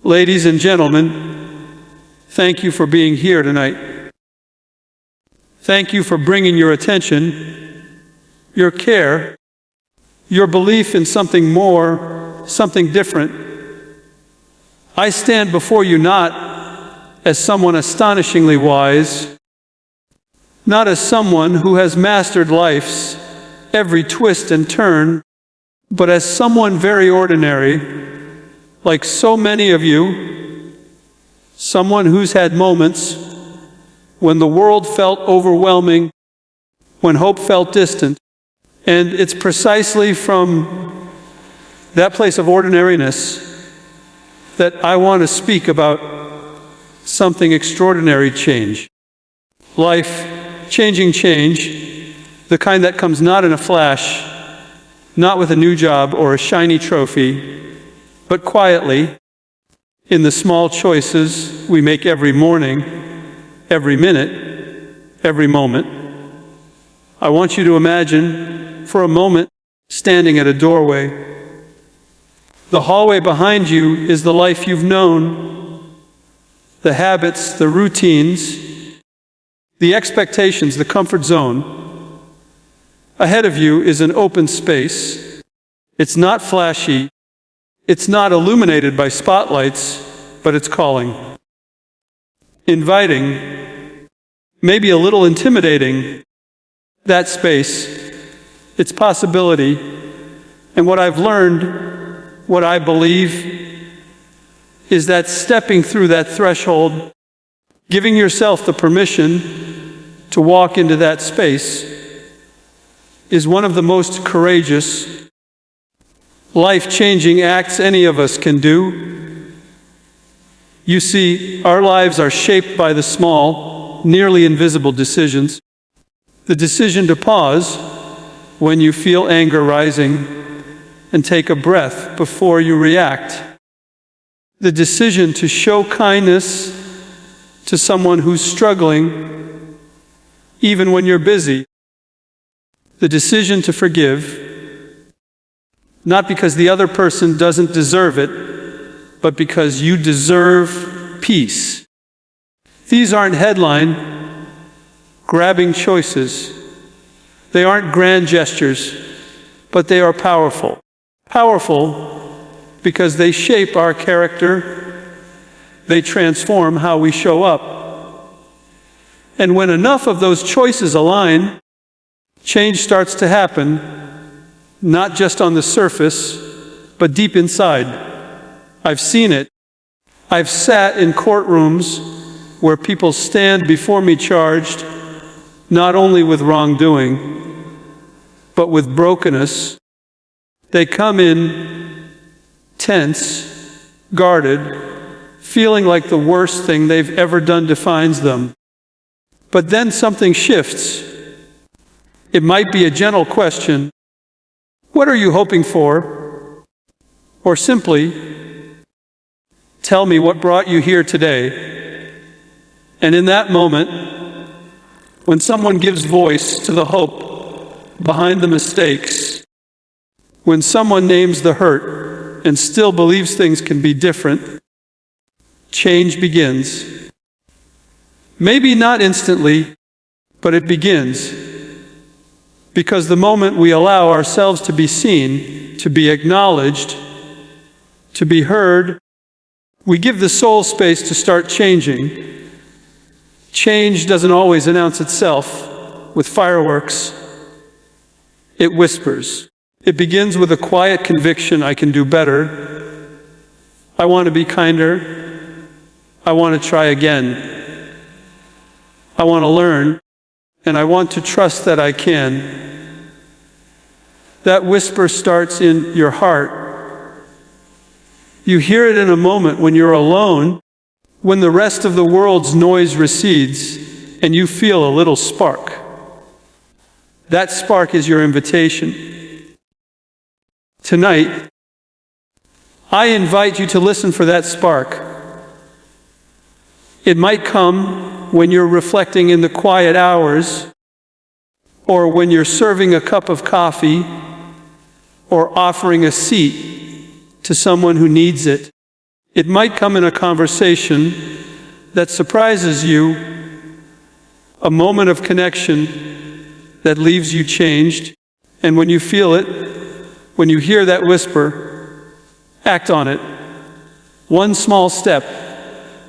Ladies and gentlemen, thank you for being here tonight. Thank you for bringing your attention, your care, your belief in something more, something different. I stand before you not as someone astonishingly wise, not as someone who has mastered life's every twist and turn, but as someone very ordinary, like so many of you, someone who's had moments when the world felt overwhelming, when hope felt distant. And it's precisely from that place of ordinariness that I want to speak about something extraordinary change. Life-changing change, the kind that comes not in a flash, not with a new job or a shiny trophy, but quietly, in the small choices we make every morning, every minute, every moment. I want you to imagine, for a moment, standing at a doorway. The hallway behind you is the life you've known, the habits, the routines, the expectations, the comfort zone. Ahead of you is an open space. It's not flashy. It's not illuminated by spotlights, but it's calling. Inviting, maybe a little intimidating, that space, its possibility, and what I've learned, what I believe, is that stepping through that threshold, giving yourself the permission to walk into that space, is one of the most courageous, life-changing acts any of us can do. You see, our lives are shaped by the small, nearly invisible decisions. The decision to pause when you feel anger rising and take a breath before you react. The decision to show kindness to someone who's struggling, even when you're busy. The decision to forgive, not because the other person doesn't deserve it, but because you deserve peace. These aren't headline-grabbing choices. They aren't grand gestures, but they are powerful. Powerful because they shape our character. They transform how we show up. And when enough of those choices align, change starts to happen. Not just on the surface, but deep inside. I've seen it. I've sat in courtrooms where people stand before me charged not only with wrongdoing, but with brokenness. They come in tense, guarded, feeling like the worst thing they've ever done defines them. But then something shifts. It might be a gentle question. What are you hoping for? Or simply, tell me what brought you here today. And in that moment, when someone gives voice to the hope behind the mistakes, when someone names the hurt and still believes things can be different, change begins. Maybe not instantly, but it begins. Because the moment we allow ourselves to be seen, to be acknowledged, to be heard, we give the soul space to start changing. Change doesn't always announce itself with fireworks. It whispers. It begins with a quiet conviction, I can do better. I want to be kinder. I want to try again. I want to learn. And I want to trust that I can. That whisper starts in your heart. You hear it in a moment when you're alone, when the rest of the world's noise recedes, and you feel a little spark. That spark is your invitation. Tonight, I invite you to listen for that spark. It might come when you're reflecting in the quiet hours, or when you're serving a cup of coffee, or offering a seat to someone who needs it. It might come in a conversation that surprises you, a moment of connection that leaves you changed, and when you feel it, when you hear that whisper, act on it. One small step,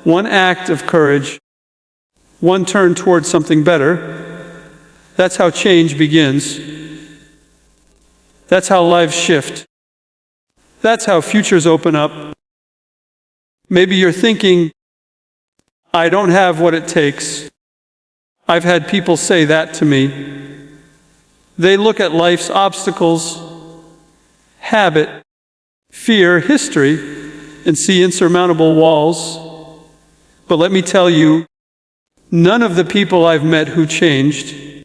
one act of courage, one turn towards something better. That's how change begins. That's how lives shift. That's how futures open up. Maybe you're thinking, I don't have what it takes. I've had people say that to me. They look at life's obstacles, habit, fear, history, and see insurmountable walls. But let me tell you, none of the people I've met who changed,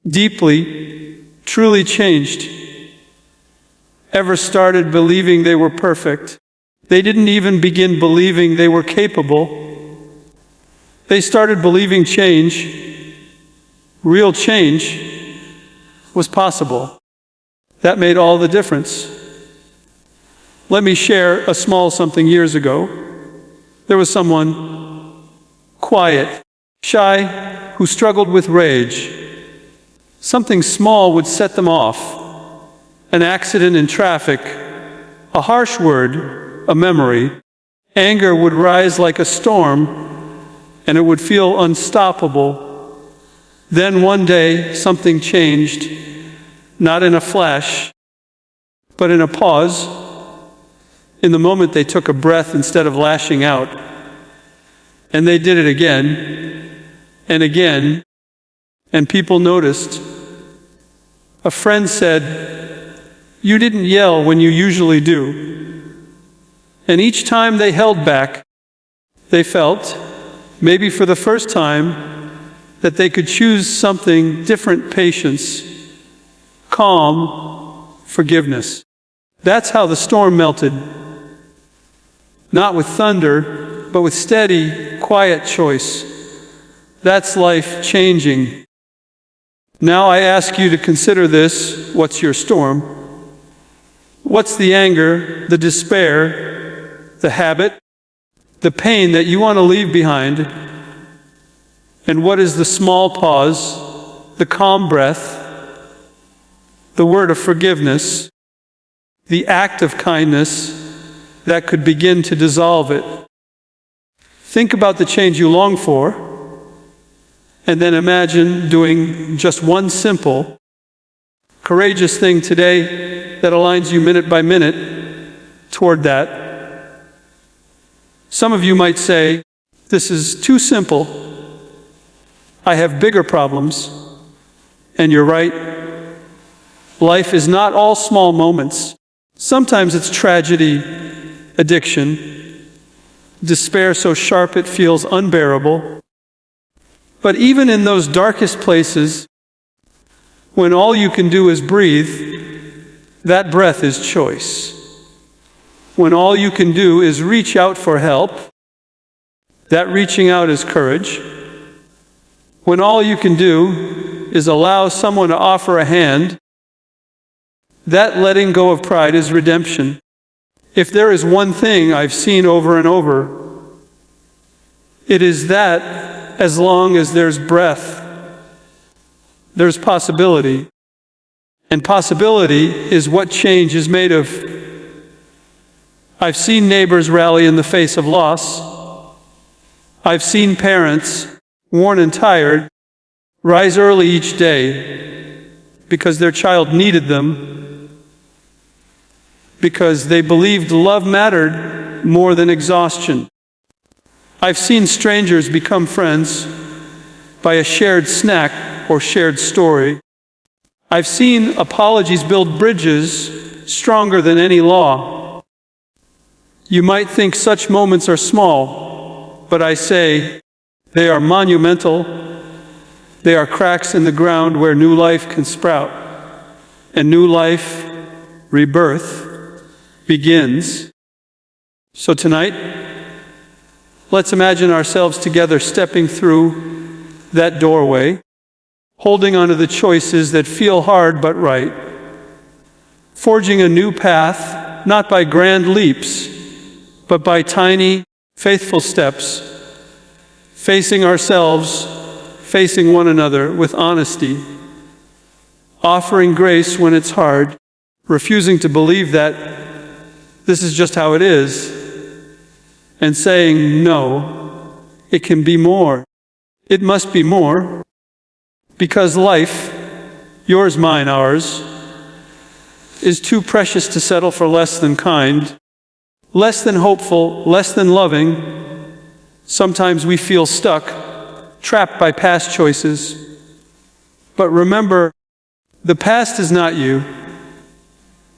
deeply, truly changed, ever started believing they were perfect. They didn't even begin believing they were capable. They started believing change, real change, was possible. That made all the difference. Let me share a small something years ago. There was someone quiet, shy, who struggled with rage. Something small would set them off. An accident in traffic, a harsh word, a memory. Anger would rise like a storm, and it would feel unstoppable. Then one day, something changed, not in a flash, but in a pause. In the moment, they took a breath instead of lashing out. And they did it again and again, and people noticed. A friend said, "You didn't yell when you usually do." And each time they held back, they felt, maybe for the first time, that they could choose something different: patience, calm, forgiveness. That's how the storm melted. Not with thunder, but with steady, quiet choice. That's life changing. Now I ask you to consider this. What's your storm? What's the anger, the despair, the habit, the pain that you want to leave behind? And what is the small pause, the calm breath, the word of forgiveness, the act of kindness that could begin to dissolve it? Think about the change you long for, and then imagine doing just one simple, courageous thing today that aligns you minute by minute toward that. Some of you might say, "This is too simple. I have bigger problems." And you're right. Life is not all small moments. Sometimes it's tragedy, addiction, despair so sharp it feels unbearable. But even in those darkest places, when all you can do is breathe, that breath is choice. When all you can do is reach out for help, that reaching out is courage. When all you can do is allow someone to offer a hand, that letting go of pride is redemption. If there is one thing I've seen over and over, it is that as long as there's breath, there's possibility. And possibility is what change is made of. I've seen neighbors rally in the face of loss. I've seen parents, worn and tired, rise early each day because their child needed them, because they believed love mattered more than exhaustion. I've seen strangers become friends by a shared snack or shared story. I've seen apologies build bridges stronger than any law. You might think such moments are small, but I say they are monumental. They are cracks in the ground where new life can sprout. And new life, rebirth, begins. So tonight, let's imagine ourselves together stepping through that doorway, holding onto the choices that feel hard but right, forging a new path, not by grand leaps, but by tiny, faithful steps, facing ourselves, facing one another with honesty, offering grace when it's hard, refusing to believe that this is just how it is, and saying, no, it can be more. It must be more, because life, yours, mine, ours, is too precious to settle for less than kind, less than hopeful, less than loving. Sometimes we feel stuck, trapped by past choices. But remember, the past is not you.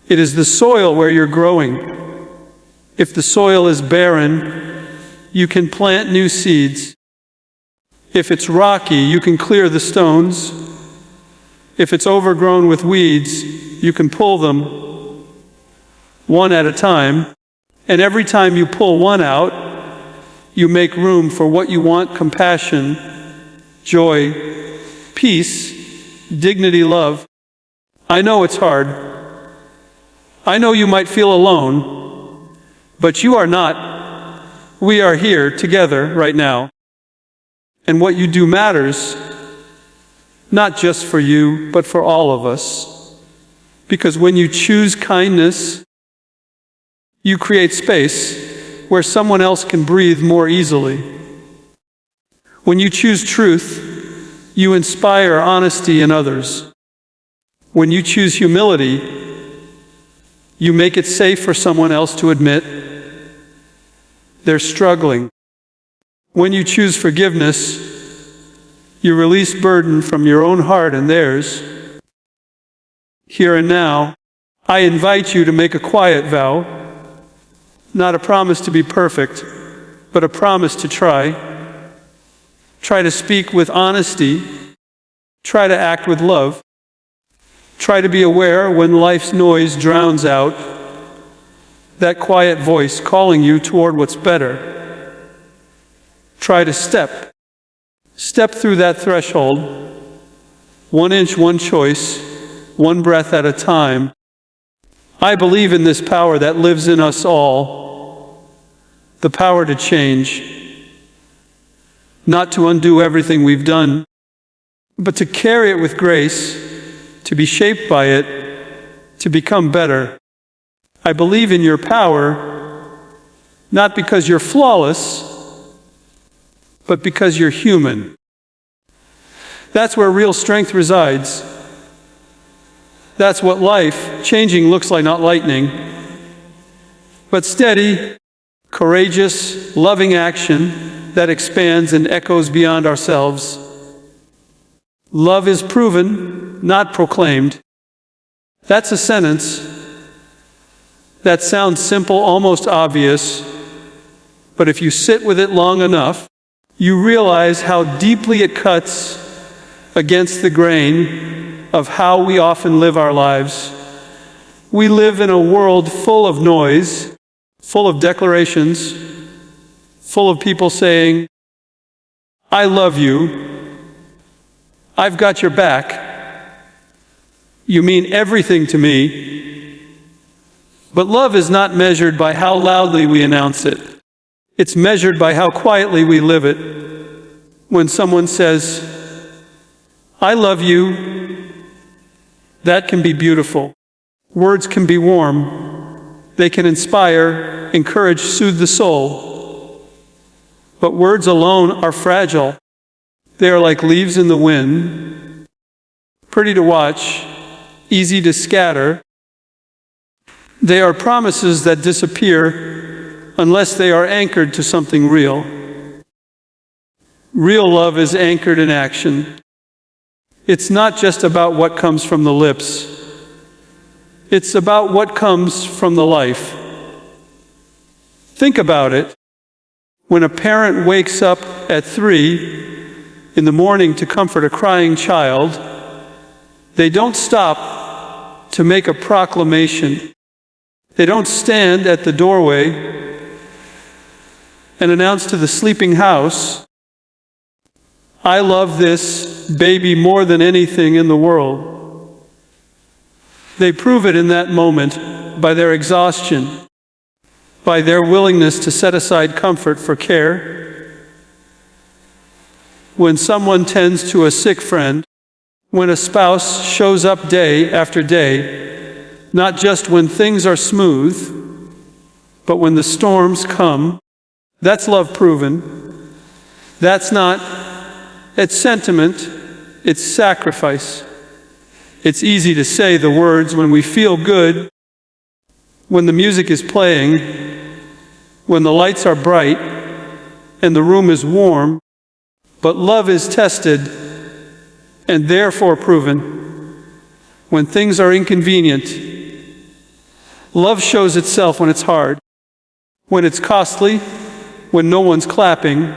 It is the soil where you're growing. If the soil is barren, you can plant new seeds. If it's rocky, you can clear the stones. If it's overgrown with weeds, you can pull them one at a time. And every time you pull one out, you make room for what you want: compassion, joy, peace, dignity, love. I know it's hard. I know you might feel alone, but you are not. We are here together right now. And what you do matters, not just for you, but for all of us. Because when you choose kindness, you create space where someone else can breathe more easily. When you choose truth, you inspire honesty in others. When you choose humility, you make it safe for someone else to admit they're struggling. When you choose forgiveness, you release burden from your own heart and theirs. Here and now, I invite you to make a quiet vow, not a promise to be perfect, but a promise to try. Try to speak with honesty. Try to act with love. Try to be aware when life's noise drowns out that quiet voice calling you toward what's better. Try to step through that threshold, 1 inch, 1 choice, 1 breath at a time. I believe in this power that lives in us all, the power to change, not to undo everything we've done, but to carry it with grace, to be shaped by it, to become better. I believe in your power, not because you're flawless, but because you're human. That's where real strength resides. That's what life changing looks like, not lightning, but steady, courageous, loving action that expands and echoes beyond ourselves. Love is proven, not proclaimed. That's a sentence that sounds simple, almost obvious, but if you sit with it long enough, you realize how deeply it cuts against the grain of how we often live our lives. We live in a world full of noise, full of declarations, full of people saying, I love you, I've got your back, you mean everything to me. But love is not measured by how loudly we announce it. It's measured by how quietly we live it. When someone says, I love you, that can be beautiful. Words can be warm. They can inspire, encourage, soothe the soul. But words alone are fragile. They are like leaves in the wind, pretty to watch, easy to scatter. They are promises that disappear unless they are anchored to something real. Real love is anchored in action. It's not just about what comes from the lips. It's about what comes from the life. Think about it. When a parent wakes up at 3 in the morning to comfort a crying child, they don't stop to make a proclamation. They don't stand at the doorway and announce to the sleeping house, I love this baby more than anything in the world. They prove it in that moment by their exhaustion, by their willingness to set aside comfort for care. When someone tends to a sick friend, when a spouse shows up day after day, not just when things are smooth, but when the storms come, that's love proven. That's not, it's sentiment, it's sacrifice. It's easy to say the words when we feel good, when the music is playing, when the lights are bright and the room is warm, but love is tested and therefore proven when things are inconvenient. Love shows itself when it's hard, when it's costly, when no one's clapping.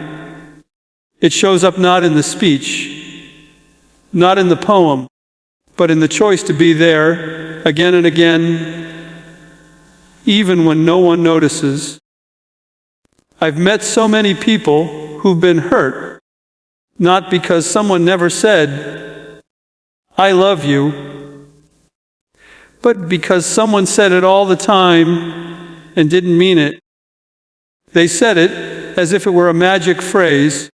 It shows up not in the speech, not in the poem, but in the choice to be there again and again, even when no one notices. I've met so many people who've been hurt, not because someone never said, "I love you," but because someone said it all the time and didn't mean it. They said it as if it were a magic phrase,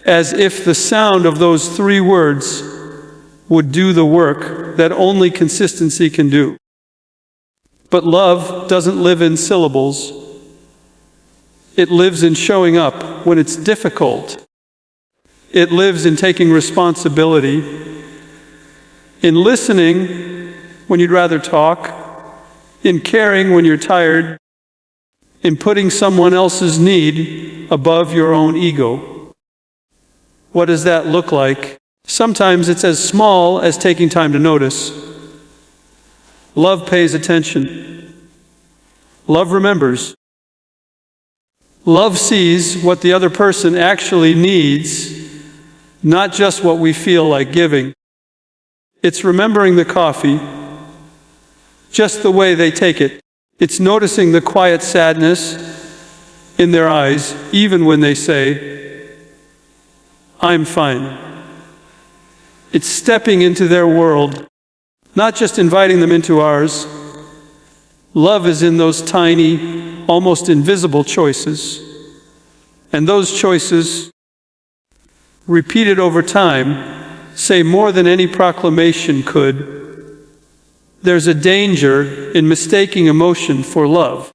as if the sound of those 3 words would do the work that only consistency can do. But love doesn't live in syllables. It lives in showing up when it's difficult. It lives in taking responsibility, in listening when you'd rather talk, in caring when you're tired, in putting someone else's need above your own ego. What does that look like? Sometimes it's as small as taking time to notice. Love pays attention. Love remembers. Love sees what the other person actually needs, not just what we feel like giving. It's remembering the coffee, just the way they take it. It's noticing the quiet sadness in their eyes, even when they say, "I'm fine." It's stepping into their world, not just inviting them into ours. Love is in those tiny, almost invisible choices. And those choices, repeated over time, say more than any proclamation could. There's a danger in mistaking emotion for love.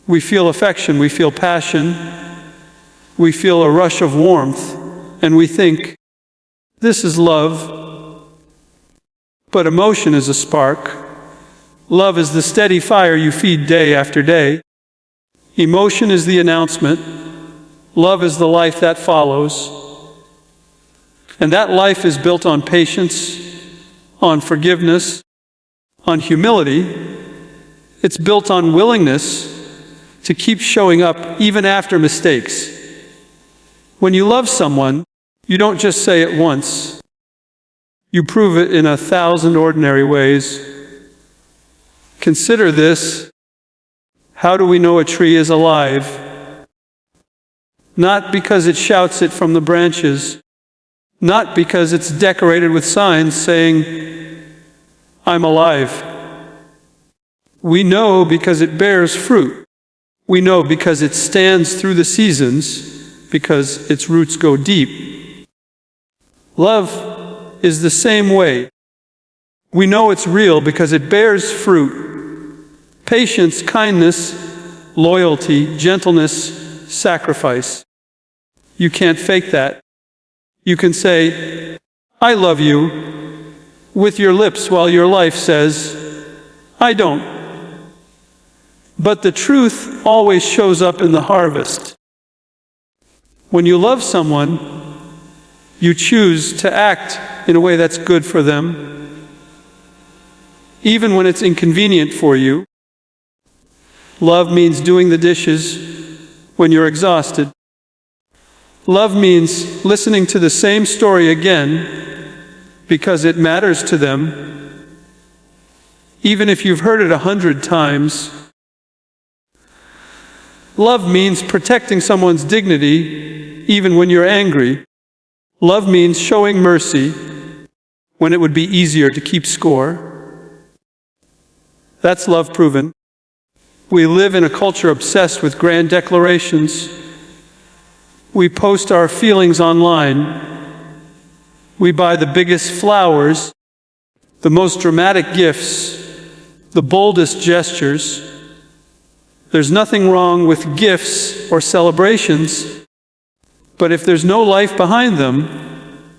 We feel affection, we feel passion, we feel a rush of warmth, and we think, this is love. But emotion is a spark. Love is the steady fire you feed day after day. Emotion is the announcement. Love is the life that follows. And that life is built on patience, on forgiveness, on humility. It's built on willingness to keep showing up even after mistakes. When you love someone, you don't just say it once. You prove it in 1,000 ordinary ways. Consider this. How do we know a tree is alive? Not because it shouts it from the branches, not because it's decorated with signs saying, "I'm alive." We know because it bears fruit. We know because it stands through the seasons, because its roots go deep. Love is the same way. We know it's real because it bears fruit. Patience, kindness, loyalty, gentleness, sacrifice. You can't fake that. You can say, "I love you," with your lips while your life says, "I don't." But the truth always shows up in the harvest. When you love someone, you choose to act in a way that's good for them, even when it's inconvenient for you. Love means doing the dishes when you're exhausted. Love means listening to the same story again because it matters to them, even if you've heard it 100 times. Love means protecting someone's dignity even when you're angry. Love means showing mercy when it would be easier to keep score. That's love proven. We live in a culture obsessed with grand declarations. We post our feelings online. We buy the biggest flowers, the most dramatic gifts, the boldest gestures. There's nothing wrong with gifts or celebrations, but if there's no life behind them,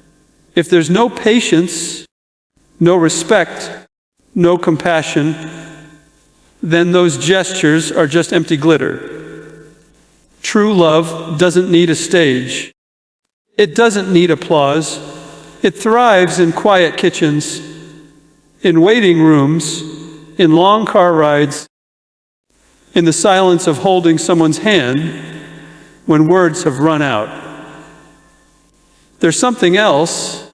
if there's no patience, no respect, no compassion, then those gestures are just empty glitter. True love doesn't need a stage. It doesn't need applause. It thrives in quiet kitchens, in waiting rooms, in long car rides, in the silence of holding someone's hand when words have run out. There's something else.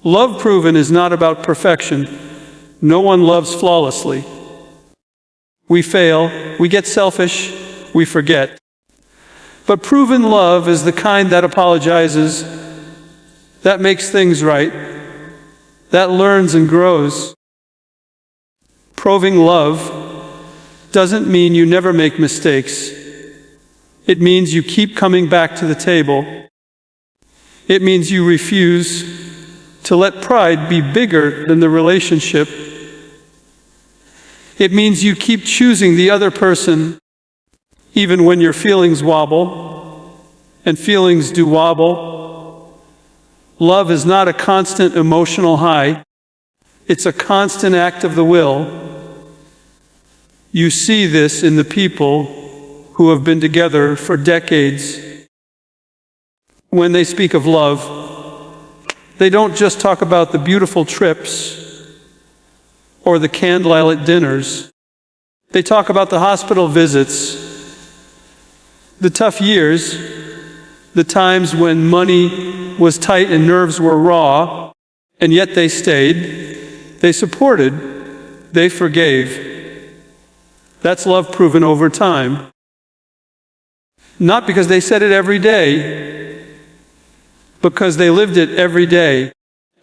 Love proven is not about perfection. No one loves flawlessly. We fail, we get selfish, we forget. But proven love is the kind that apologizes, that makes things right, that learns and grows. Proving love doesn't mean you never make mistakes. It means you keep coming back to the table. It means you refuse to let pride be bigger than the relationship. It means you keep choosing the other person even when your feelings wobble, and feelings do wobble. Love is not a constant emotional high. It's a constant act of the will. You see this in the people who have been together for decades. When they speak of love, they don't just talk about the beautiful trips or the candlelit dinners. They talk about the hospital visits, the tough years, the times when money was tight and nerves were raw, and yet they stayed, they supported, they forgave. That's love proven over time. Not because they said it every day, because they lived it every day.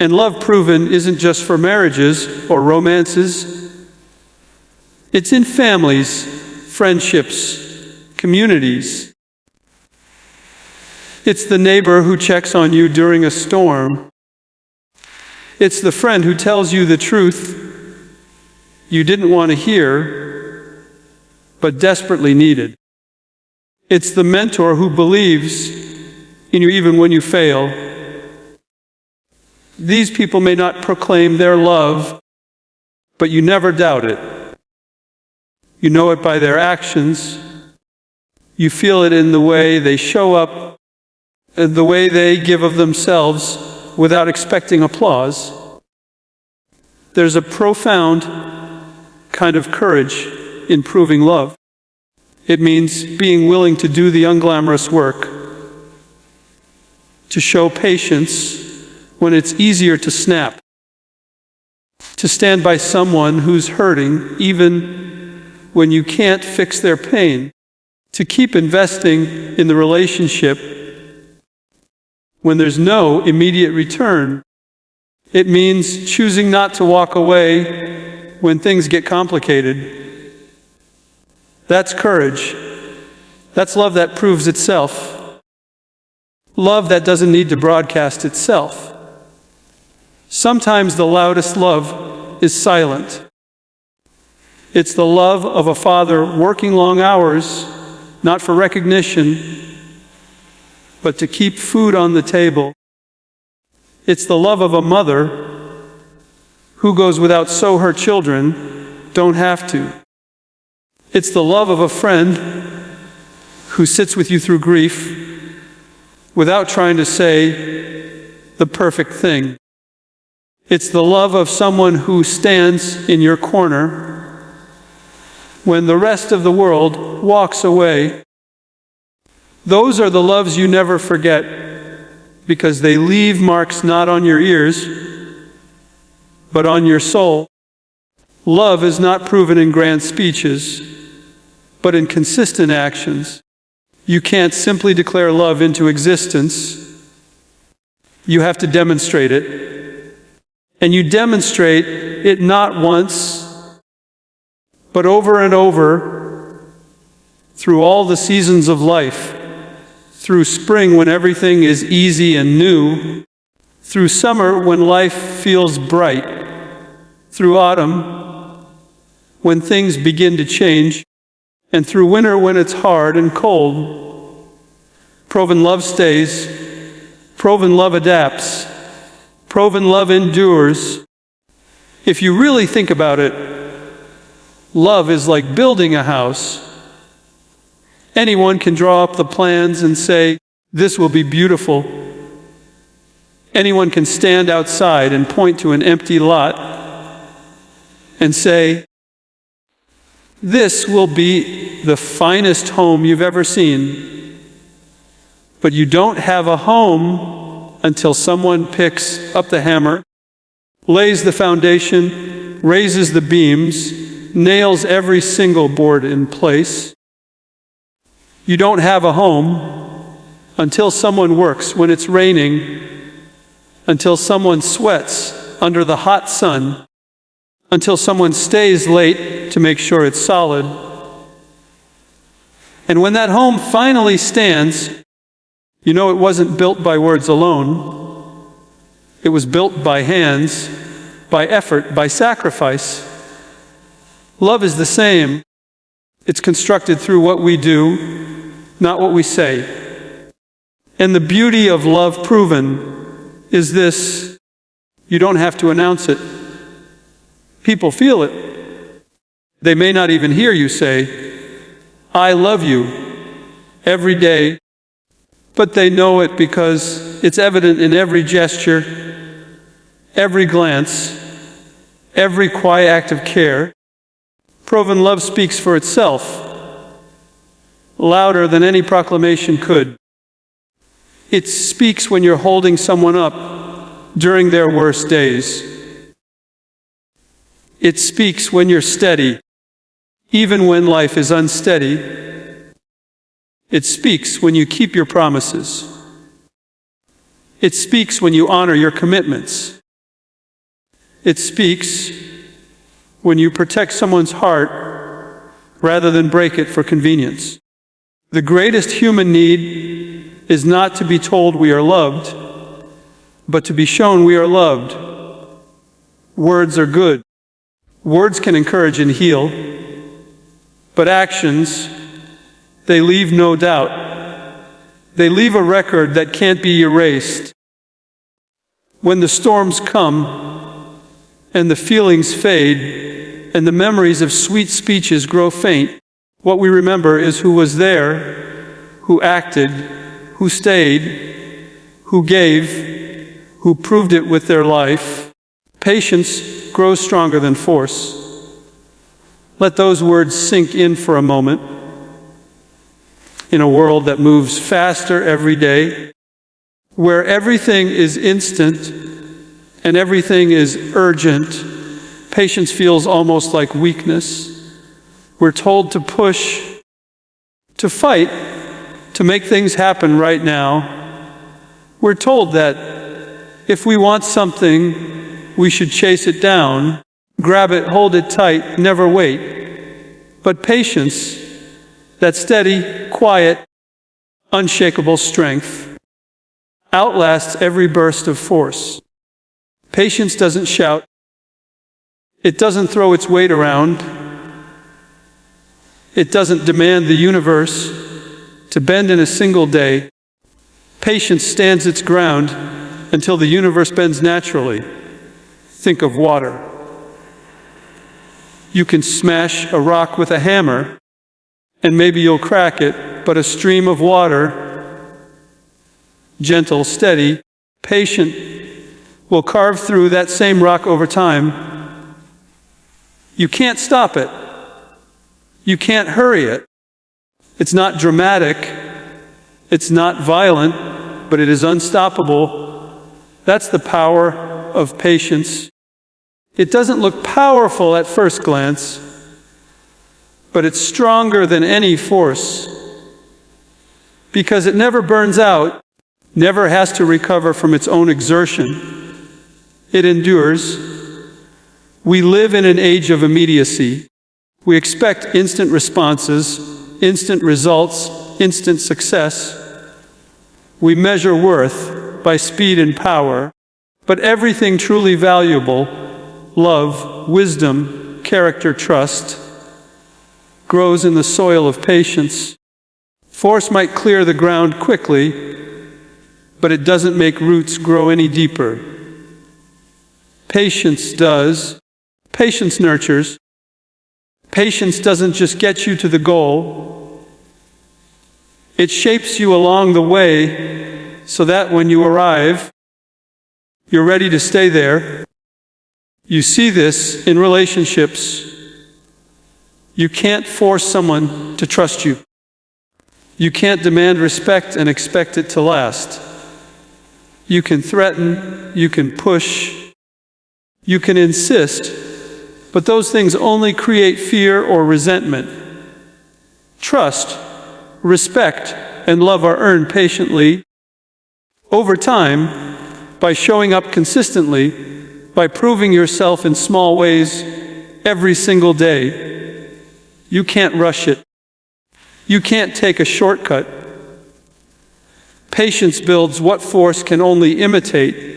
And love proven isn't just for marriages or romances. It's in families, friendships, communities. It's the neighbor who checks on you during a storm. It's the friend who tells you the truth you didn't want to hear, but desperately needed. It's the mentor who believes in you even when you fail. These people may not proclaim their love, but you never doubt it. You know it by their actions. You feel it in the way they show up, the way they give of themselves without expecting applause. There's a profound kind of courage in proving love. It means being willing to do the unglamorous work, to show patience when it's easier to snap, to stand by someone who's hurting even when you can't fix their pain, to keep investing in the relationship when there's no immediate return. It means choosing not to walk away when things get complicated. That's courage. That's love that proves itself. Love that doesn't need to broadcast itself. Sometimes the loudest love is silent. It's the love of a father working long hours, not for recognition, but to keep food on the table. It's the love of a mother who goes without so her children don't have to. It's the love of a friend who sits with you through grief without trying to say the perfect thing. It's the love of someone who stands in your corner when the rest of the world walks away. Those are the loves you never forget because they leave marks not on your ears, but on your soul. Love is not proven in grand speeches, but in consistent actions. You can't simply declare love into existence. You have to demonstrate it. And you demonstrate it not once, but over and over, through all the seasons of life, through spring when everything is easy and new, through summer when life feels bright, through autumn when things begin to change, and through winter when it's hard and cold. Proven love stays, proven love adapts, proven love endures. If you really think about it, love is like building a house. Anyone can draw up the plans and say, "This will be beautiful." Anyone can stand outside and point to an empty lot and say, "This will be the finest home you've ever seen." But you don't have a home until someone picks up the hammer, lays the foundation, raises the beams, nails every single board in place. You don't have a home until someone works when it's raining, until someone sweats under the hot sun, until someone stays late to make sure it's solid. And when that home finally stands, you know it wasn't built by words alone. It was built by hands, by effort, by sacrifice. Love is the same. It's constructed through what we do, not what we say. And the beauty of love proven is this: you don't have to announce it. People feel it. They may not even hear you say, "I love you," every day, but they know it because it's evident in every gesture, every glance, every quiet act of care. Proven love speaks for itself, louder than any proclamation could. It speaks when you're holding someone up during their worst days. It speaks when you're steady, even when life is unsteady. It speaks when you keep your promises. It speaks when you honor your commitments. It speaks when you protect someone's heart rather than break it for convenience. The greatest human need is not to be told we are loved, but to be shown we are loved. Words are good. Words can encourage and heal, but actions, they leave no doubt. They leave a record that can't be erased. When the storms come and the feelings fade and the memories of sweet speeches grow faint, what we remember is who was there, who acted, who stayed, who gave, who proved it with their life. Patience grows stronger than force. Let those words sink in for a moment. In a world that moves faster every day, where everything is instant and everything is urgent, patience feels almost like weakness. We're told to push, to fight, to make things happen right now. We're told that if we want something, we should chase it down, grab it, hold it tight, never wait. But patience, that steady, quiet, unshakable strength, outlasts every burst of force. Patience doesn't shout. It doesn't throw its weight around. It doesn't demand the universe to bend in a single day. Patience stands its ground until the universe bends naturally. Think of water. You can smash a rock with a hammer, and maybe you'll crack it, but a stream of water, gentle, steady, patient, will carve through that same rock over time. You can't stop it. You can't hurry it. It's not dramatic. It's not violent, but it is unstoppable. That's the power of patience. It doesn't look powerful at first glance, but it's stronger than any force because it never burns out, never has to recover from its own exertion. It endures. We live in an age of immediacy. We expect instant responses, instant results, instant success. We measure worth by speed and power, but everything truly valuable, love, wisdom, character, trust, grows in the soil of patience. Force might clear the ground quickly, but it doesn't make roots grow any deeper. Patience does. Patience nurtures. Patience doesn't just get you to the goal. It shapes you along the way so that when you arrive, you're ready to stay there. You see this in relationships. You can't force someone to trust you. You can't demand respect and expect it to last. You can threaten, you can push, you can insist, but those things only create fear or resentment. Trust, respect, and love are earned patiently. Over time, by showing up consistently, by proving yourself in small ways every single day. You can't rush it. You can't take a shortcut. Patience builds what force can only imitate.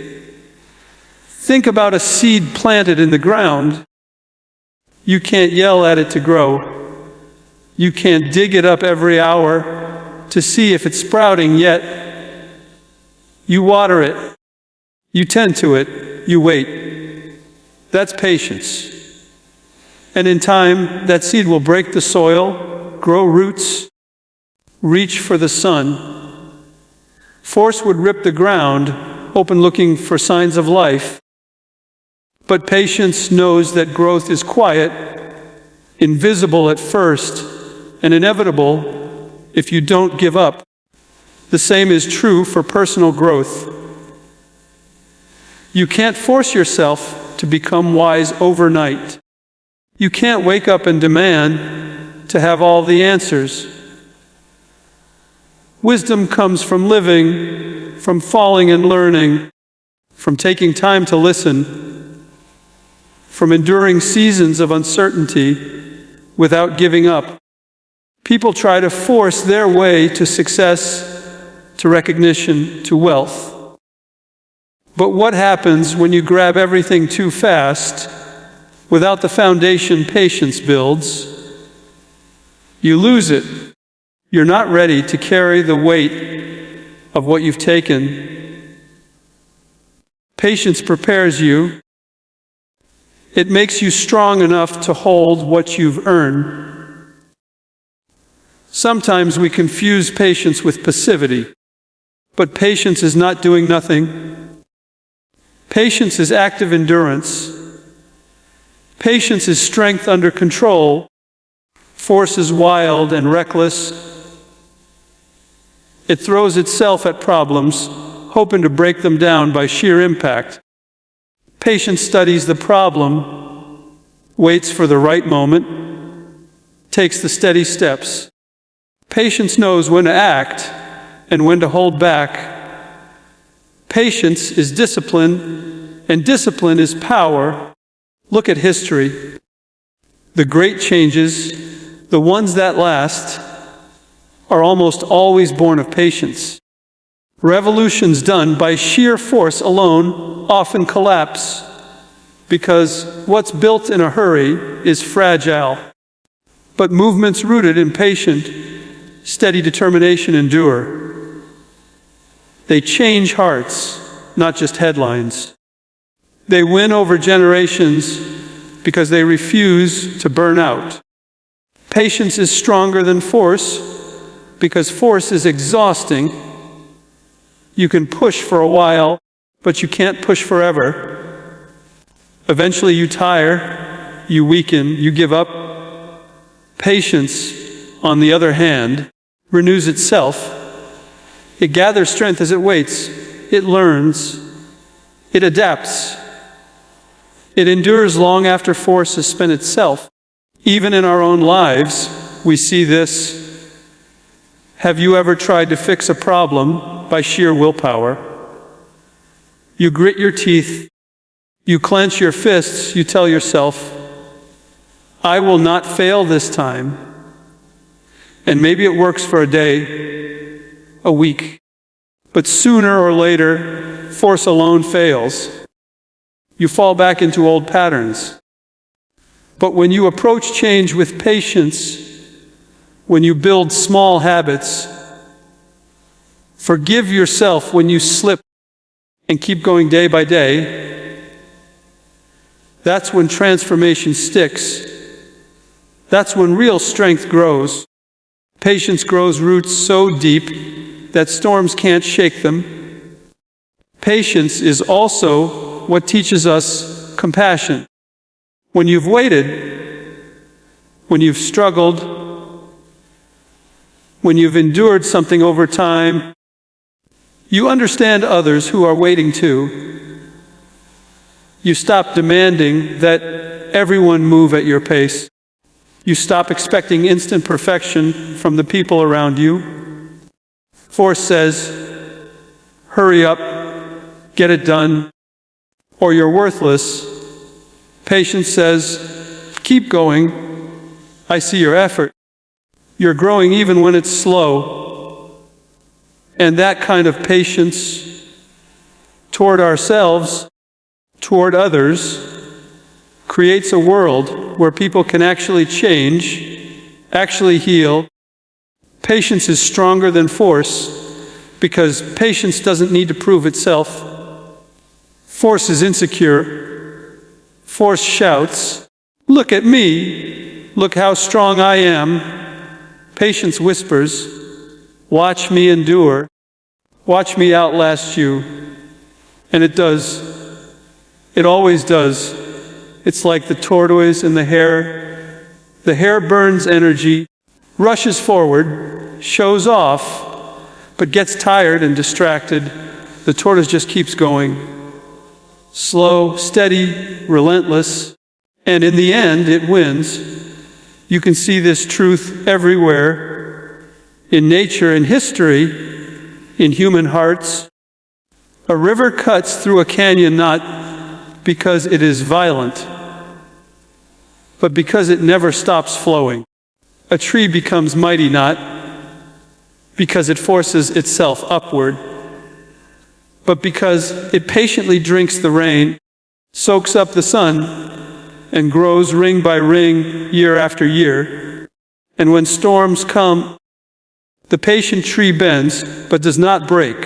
Think about a seed planted in the ground. You can't yell at it to grow. You can't dig it up every hour to see if it's sprouting yet. You water it. You tend to it. You wait. That's patience. And in time, that seed will break the soil, grow roots, reach for the sun. Force would rip the ground open looking for signs of life. But patience knows that growth is quiet, invisible at first, and inevitable if you don't give up. The same is true for personal growth. You can't force yourself to become wise overnight. You can't wake up and demand to have all the answers. Wisdom comes from living, from falling and learning, from taking time to listen, from enduring seasons of uncertainty without giving up. People try to force their way to success, to recognition, to wealth. But what happens when you grab everything too fast, without the foundation patience builds? You lose it. You're not ready to carry the weight of what you've taken. Patience prepares you. It makes you strong enough to hold what you've earned. Sometimes we confuse patience with passivity, but patience is not doing nothing. Patience is active endurance. Patience is strength under control. Force is wild and reckless. It throws itself at problems, hoping to break them down by sheer impact. Patience studies the problem, waits for the right moment, takes the steady steps. Patience knows when to act and when to hold back. Patience is discipline, and discipline is power. Look at history. The great changes, the ones that last, are almost always born of patience. Revolutions done by sheer force alone often collapse, because what's built in a hurry is fragile. But movements rooted in patient, steady determination endure. They change hearts, not just headlines. They win over generations because they refuse to burn out. Patience is stronger than force because force is exhausting. You can push for a while, but you can't push forever. Eventually you tire, you weaken, you give up. Patience, on the other hand, renews itself. It gathers strength as it waits. It learns. It adapts. It endures long after force has spent itself. Even in our own lives, we see this. Have you ever tried to fix a problem by sheer willpower? You grit your teeth. You clench your fists. You tell yourself, I will not fail this time. And maybe it works for a day, a week. But sooner or later, force alone fails. You fall back into old patterns. But when you approach change with patience, when you build small habits, forgive yourself when you slip and keep going day by day, that's when transformation sticks. That's when real strength grows. Patience grows roots so deep that storms can't shake them. Patience is also what teaches us compassion. When you've waited, when you've struggled, when you've endured something over time, you understand others who are waiting too. You stop demanding that everyone move at your pace. You stop expecting instant perfection from the people around you. Force says, hurry up, get it done, or you're worthless. Patience says, keep going, I see your effort. You're growing even when it's slow. And that kind of patience toward ourselves, toward others, creates a world where people can actually change, actually heal. Patience is stronger than force because patience doesn't need to prove itself. Force is insecure. Force shouts, look at me, look how strong I am. Patience whispers, watch me endure, watch me outlast you. And it does. It always does. It's like the tortoise and the hare. The hare burns energy, rushes forward, shows off, but gets tired and distracted. The tortoise just keeps going. Slow, steady, relentless, and in the end it wins. You can see this truth everywhere, in nature, in history, in human hearts. A river cuts through a canyon not because it is violent, but because it never stops flowing. A tree becomes mighty not because it forces itself upward, but because it patiently drinks the rain, soaks up the sun, and grows ring by ring, year after year. And when storms come, the patient tree bends, but does not break.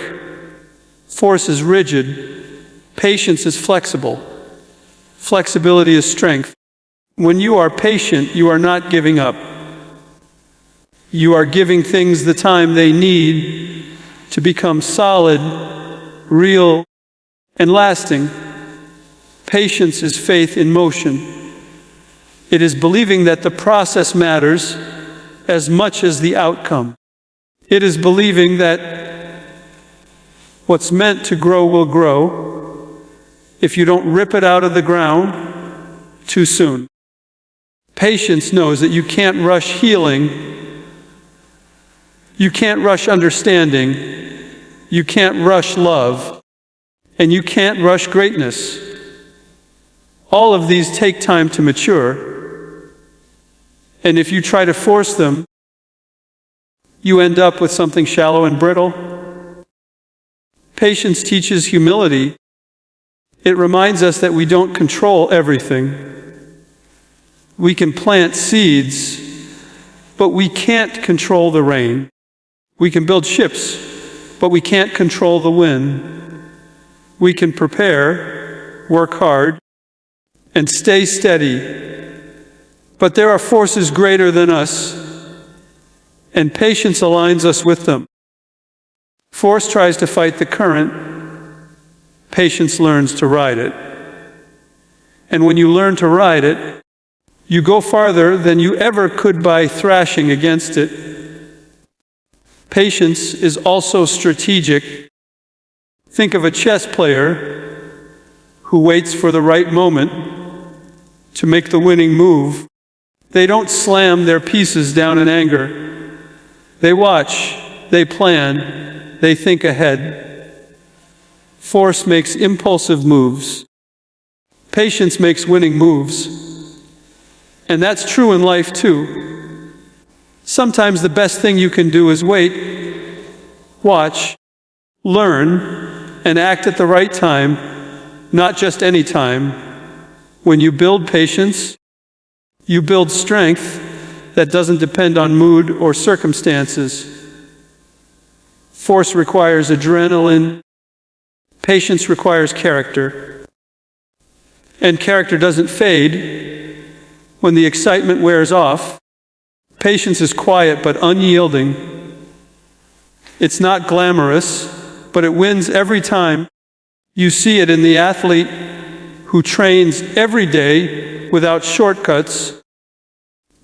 Force is rigid. Patience is flexible. Flexibility is strength. When you are patient, you are not giving up. You are giving things the time they need to become solid, real, and lasting. Patience is faith in motion. It is believing that the process matters as much as the outcome. It is believing that what's meant to grow will grow if you don't rip it out of the ground too soon. Patience knows that you can't rush healing, you can't rush understanding, you can't rush love, and you can't rush greatness. All of these take time to mature, and if you try to force them, you end up with something shallow and brittle. Patience teaches humility. It reminds us that we don't control everything. We can plant seeds, but we can't control the rain. We can build ships, but we can't control the wind. We can prepare, work hard, and stay steady. But there are forces greater than us, and patience aligns us with them. Force tries to fight the current. Patience learns to ride it. And when you learn to ride it, you go farther than you ever could by thrashing against it. Patience is also strategic. Think of a chess player who waits for the right moment to make the winning move. They don't slam their pieces down in anger. They watch, they plan, they think ahead. Force makes impulsive moves. Patience makes winning moves. And that's true in life too. Sometimes the best thing you can do is wait, watch, learn, and act at the right time, not just any time. When you build patience, you build strength that doesn't depend on mood or circumstances. Force requires adrenaline. Patience requires character. And character doesn't fade when the excitement wears off. Patience is quiet but unyielding. It's not glamorous, but it wins every time. You see it in the athlete who trains every day without shortcuts,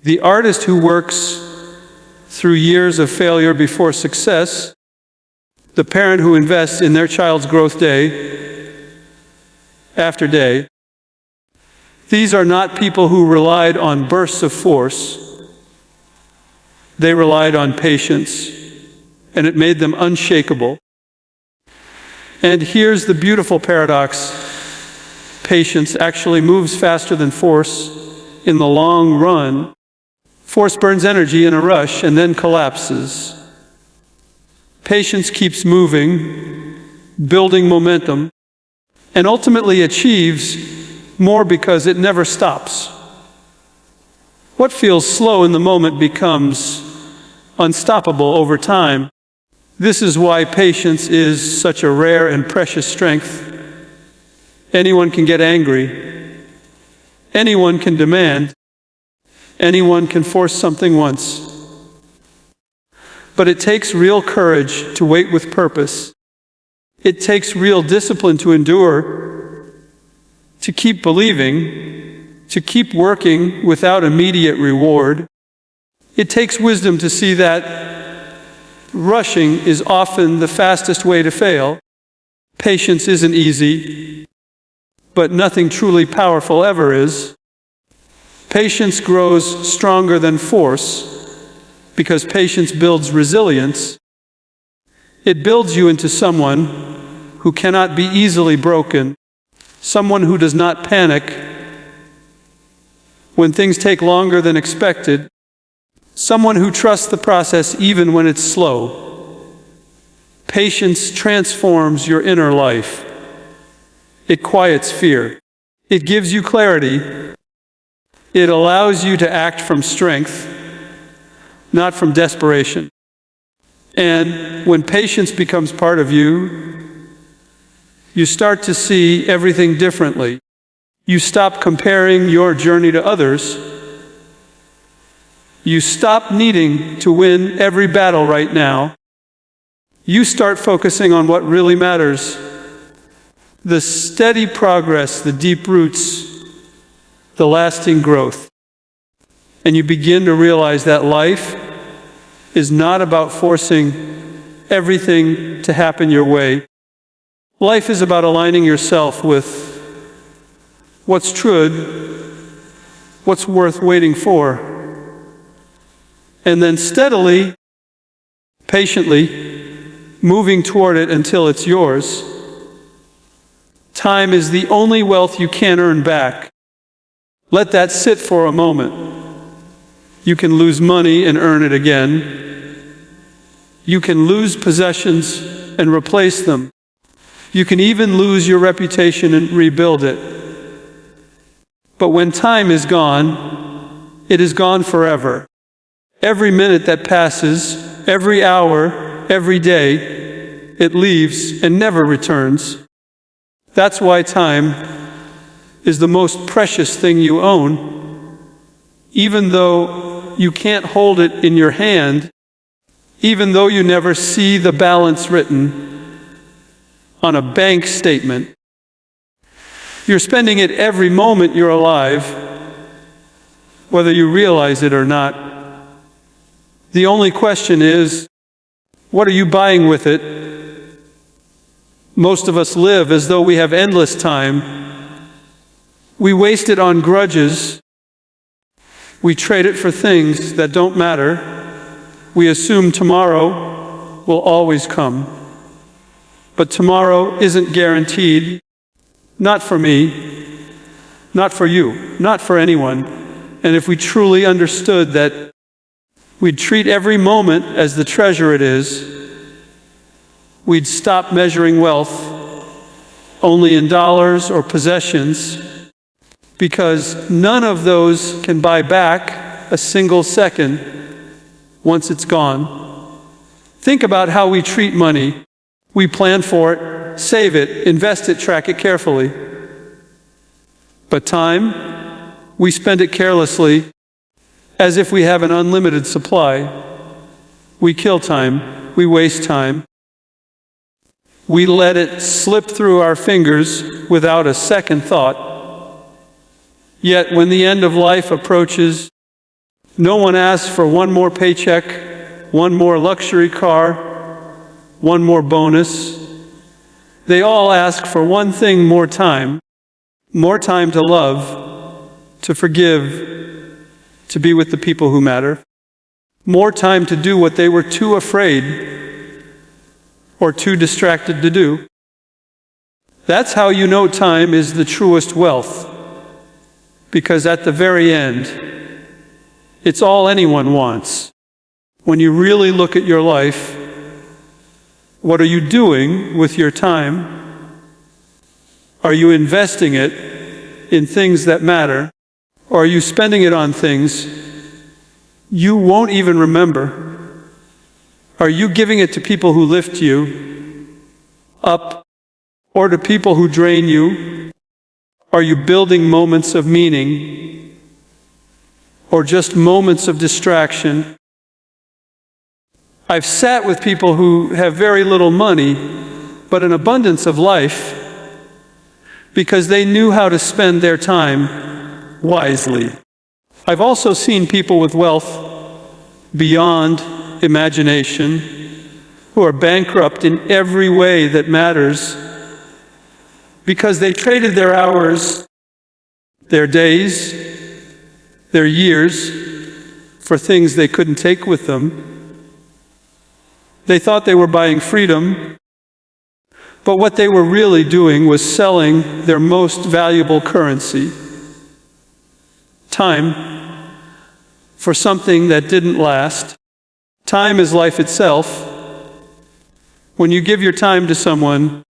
the artist who works through years of failure before success, the parent who invests in their child's growth day after day. These are not people who relied on bursts of force. They relied on patience, and it made them unshakable. And here's the beautiful paradox. Patience actually moves faster than force in the long run. Force burns energy in a rush and then collapses. Patience keeps moving, building momentum, and ultimately achieves more because it never stops. What feels slow in the moment becomes unstoppable over time. This is why patience is such a rare and precious strength. Anyone can get angry. Anyone can demand. Anyone can force something once. But it takes real courage to wait with purpose. It takes real discipline to endure, to keep believing, to keep working without immediate reward. It takes wisdom to see that rushing is often the fastest way to fail. Patience isn't easy, but nothing truly powerful ever is. Patience grows stronger than force because patience builds resilience. It builds you into someone who cannot be easily broken, someone who does not panic when things take longer than expected, someone who trusts the process even when it's slow. Patience transforms your inner life. It quiets fear. It gives you clarity. It allows you to act from strength, not from desperation. And when patience becomes part of you, you start to see everything differently. You stop comparing your journey to others. You stop needing to win every battle right now. You start focusing on what really matters. The steady progress, the deep roots, the lasting growth. And you begin to realize that life is not about forcing everything to happen your way. Life is about aligning yourself with what's true, what's worth waiting for, and then steadily, patiently, moving toward it until it's yours. Time is the only wealth you can't earn back. Let that sit for a moment. You can lose money and earn it again. You can lose possessions and replace them. You can even lose your reputation and rebuild it. But when time is gone, it is gone forever. Every minute that passes, every hour, every day, it leaves and never returns. That's why time is the most precious thing you own. Even though you can't hold it in your hand, even though you never see the balance written on a bank statement, you're spending it every moment you're alive, whether you realize it or not. The only question is, what are you buying with it? Most of us live as though we have endless time. We waste it on grudges. We trade it for things that don't matter. We assume tomorrow will always come. But tomorrow isn't guaranteed. Not for me, not for you, not for anyone. And if we truly understood that We'd treat every moment as the treasure it is. We'd stop measuring wealth only in dollars or possessions, because none of those can buy back a single second once it's gone. Think about how we treat money. We plan for it, save it, invest it, track it carefully. But time, we spend it carelessly, as if we have an unlimited supply. We kill time, we waste time. We let it slip through our fingers without a second thought. Yet when the end of life approaches, no one asks for one more paycheck, one more luxury car, one more bonus. They all ask for one thing: more time to love, to forgive, to be with the people who matter, more time to do what they were too afraid or too distracted to do. That's how you know time is the truest wealth, because at the very end, it's all anyone wants. When you really look at your life, what are you doing with your time? Are you investing it in things that matter, or are you spending it on things you won't even remember? Are you giving it to people who lift you up, or to people who drain you? Are you building moments of meaning, or just moments of distraction? I've sat with people who have very little money, but an abundance of life, because they knew how to spend their time wisely. I've also seen people with wealth beyond imagination, who are bankrupt in every way that matters, because they traded their hours, their days, their years for things they couldn't take with them. They thought they were buying freedom, but what they were really doing was selling their most valuable currency, time, for something that didn't last. Time is life itself. When you give your time to someone,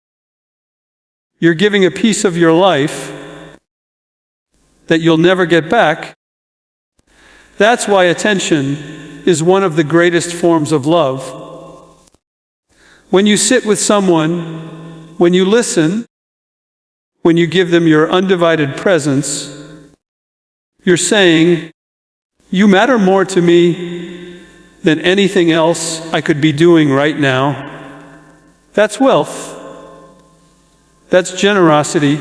you're giving a piece of your life that you'll never get back. That's why attention is one of the greatest forms of love. When you sit with someone, when you listen, when you give them your undivided presence, you're saying, "You matter more to me than anything else I could be doing right now." That's wealth. That's generosity.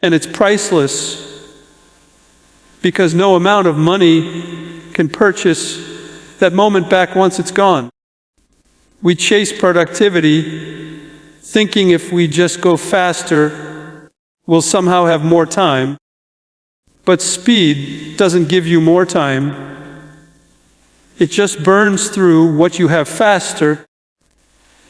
And it's priceless, because no amount of money can purchase that moment back once it's gone. We chase productivity, thinking if we just go faster, we'll somehow have more time. But speed doesn't give you more time. It just burns through what you have faster.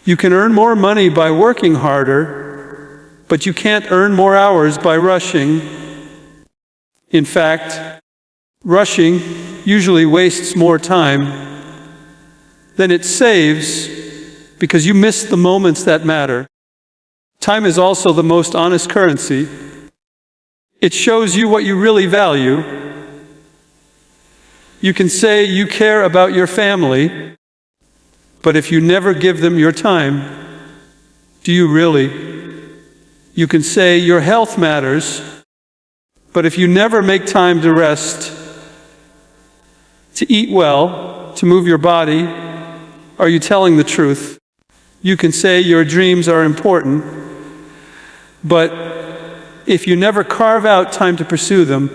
You can earn more money by working harder, but you can't earn more hours by rushing. In fact, rushing usually wastes more time than it saves, because you miss the moments that matter. Time is also the most honest currency. It shows you what you really value. You can say you care about your family, but if you never give them your time, do you really? You can say your health matters, but if you never make time to rest, to eat well, to move your body, are you telling the truth? You can say your dreams are important, but if you never carve out time to pursue them,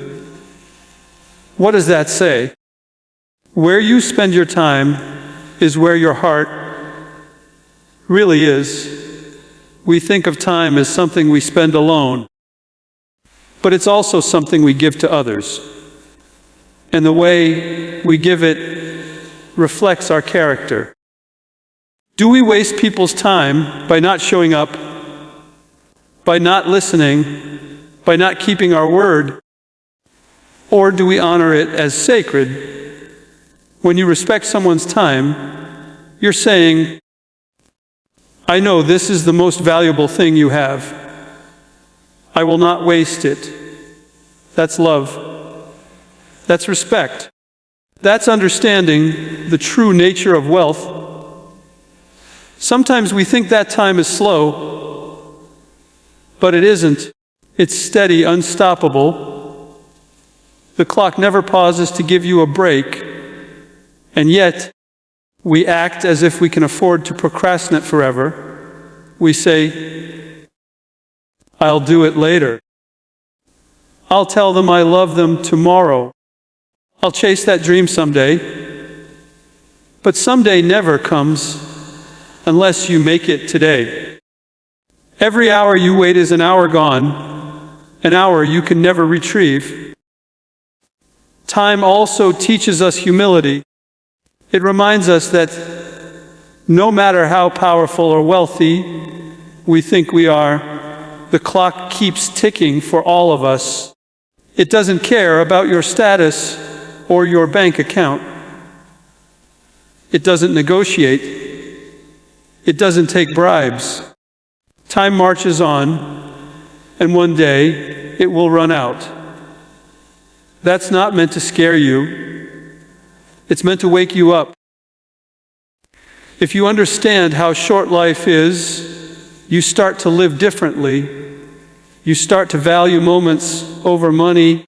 what does that say? Where you spend your time is where your heart really is. We think of time as something we spend alone, but it's also something we give to others. And the way we give it reflects our character. Do we waste people's time by not showing up, by not listening, by not keeping our word? Or do we honor it as sacred When you respect someone's time, you're saying, I know this is the most valuable thing you have. I will not waste it. That's love. That's respect. That's understanding the true nature of wealth. Sometimes we think that time is slow, but it isn't. It's steady, unstoppable. The clock never pauses to give you a break, and yet we act as if we can afford to procrastinate forever. We say, I'll do it later. I'll tell them I love them tomorrow. I'll chase that dream someday. But someday never comes unless you make it today. Every hour you wait is an hour gone, an hour you can never retrieve. Time also teaches us humility. It reminds us that no matter how powerful or wealthy we think we are, the clock keeps ticking for all of us. It doesn't care about your status or your bank account. It doesn't negotiate. It doesn't take bribes. Time marches on, and one day it will run out. That's not meant to scare you. It's meant to wake you up. If you understand how short life is, you start to live differently. You start to value moments over money,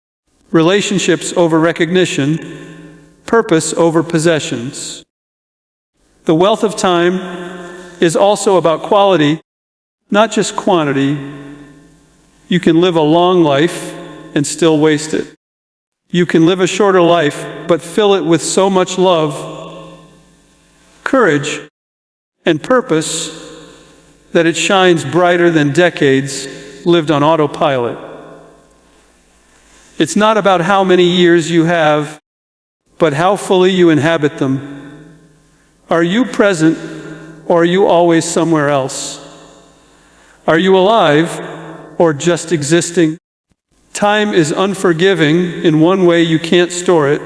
relationships over recognition, purpose over possessions. The wealth of time is also about quality, not just quantity. You can live a long life and still waste it. You can live a shorter life, but fill it with so much love, courage, and purpose that it shines brighter than decades lived on autopilot. It's not about how many years you have, but how fully you inhabit them. Are you present, or are you always somewhere else? Are you alive, or just existing? Time is unforgiving in one way: you can't store it.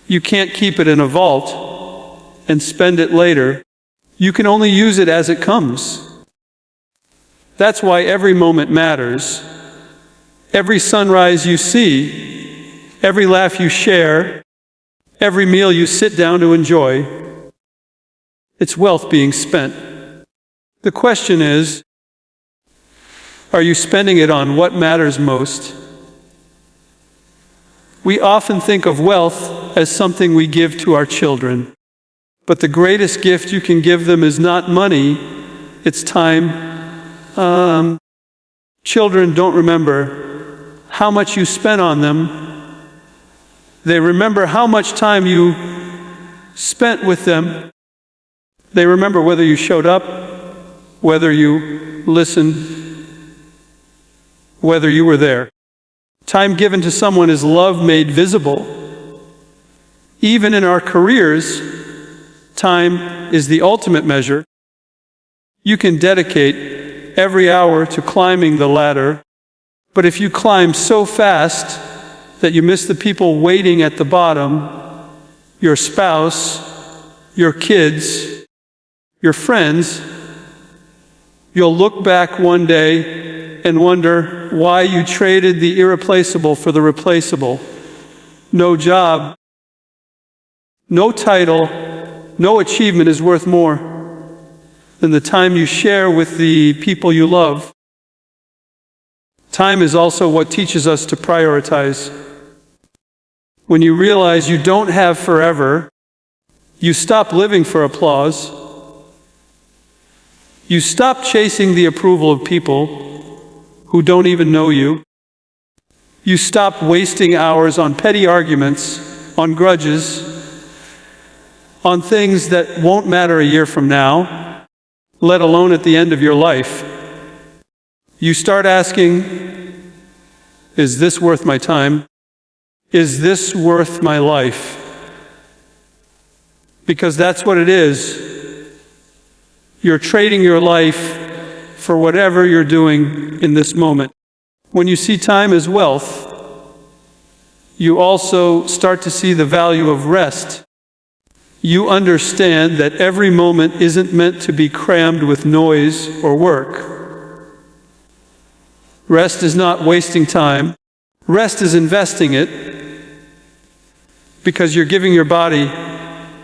You can't keep it in a vault and spend it later. You can only use it as it comes. That's why every moment matters. Every sunrise you see, every laugh you share, every meal you sit down to enjoy, it's wealth being spent. The question is, are you spending it on what matters most? We often think of wealth as something we give to our children. But the greatest gift you can give them is not money, it's time. Children don't remember how much you spent on them. They remember how much time you spent with them. They remember whether you showed up, whether you listened, whether you were there. Time given to someone is love made visible. Even in our careers, time is the ultimate measure. You can dedicate every hour to climbing the ladder, but if you climb so fast that you miss the people waiting at the bottom, your spouse, your kids, your friends, you'll look back one day and wonder why you traded the irreplaceable for the replaceable. No job, no title, no achievement is worth more than the time you share with the people you love. Time is also what teaches us to prioritize. When you realize you don't have forever, you stop living for applause. You stop chasing the approval of people who don't even know you. You stop wasting hours on petty arguments, on grudges, on things that won't matter a year from now, let alone at the end of your life. You start asking, is this worth my time? Is this worth my life? Because that's what it is. You're trading your life for whatever you're doing in this moment. When you see time as wealth, You also start to see the value of rest. You understand that every moment isn't meant to be crammed with noise or work. Rest is not wasting time. Rest is investing it, because you're giving your body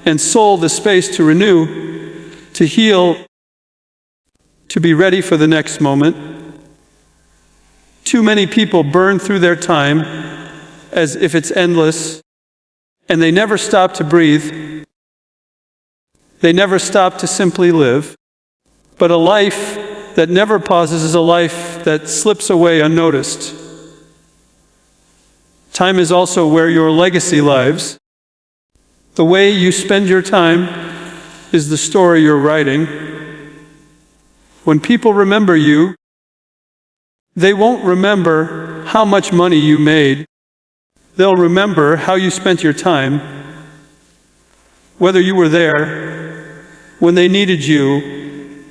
and soul the space to renew, to heal, to be ready for the next moment. Too many people burn through their time as if it's endless, and they never stop to breathe. They never stop to simply live. But a life that never pauses is a life that slips away unnoticed. Time is also where your legacy lives. The way you spend your time is the story you're writing. When people remember you, they won't remember how much money you made. They'll remember how you spent your time, whether you were there when they needed you,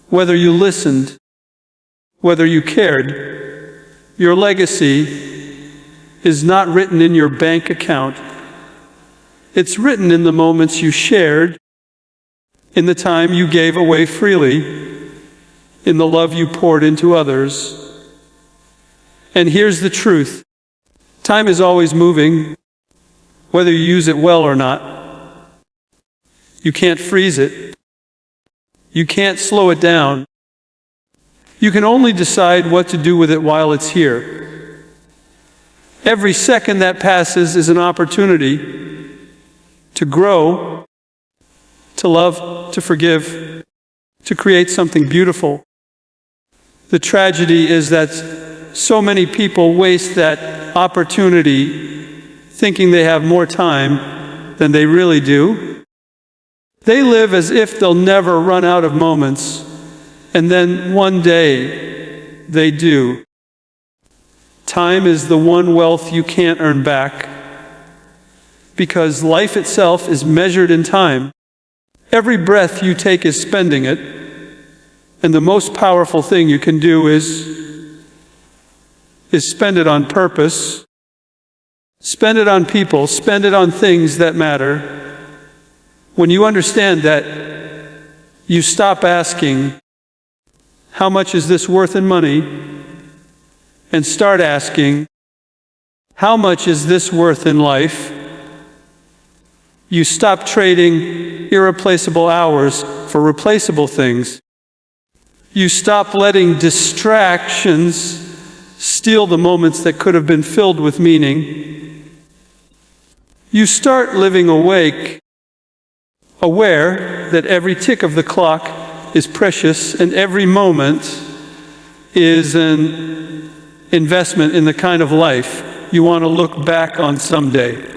whether you listened, whether you cared. Your legacy is not written in your bank account. It's written in the moments you shared, in the time you gave away freely, in the love you poured into others. And here's the truth. Time is always moving, whether you use it well or not. You can't freeze it. You can't slow it down. You can only decide what to do with it while it's here. Every second that passes is an opportunity to grow, to love, to forgive, to create something beautiful. The tragedy is that so many people waste that opportunity thinking they have more time than they really do. They live as if they'll never run out of moments, and then one day they do. Time is the one wealth you can't earn back, because life itself is measured in time. Every breath you take is spending it, and the most powerful thing you can do is spend it on purpose. Spend it on people. Spend it on things that matter. When you understand that, you stop asking, how much is this worth in money? And start asking, how much is this worth in life? You stop trading irreplaceable hours for replaceable things. You stop letting distractions steal the moments that could have been filled with meaning. You start living awake, aware that every tick of the clock is precious and every moment is an investment in the kind of life you want to look back on someday.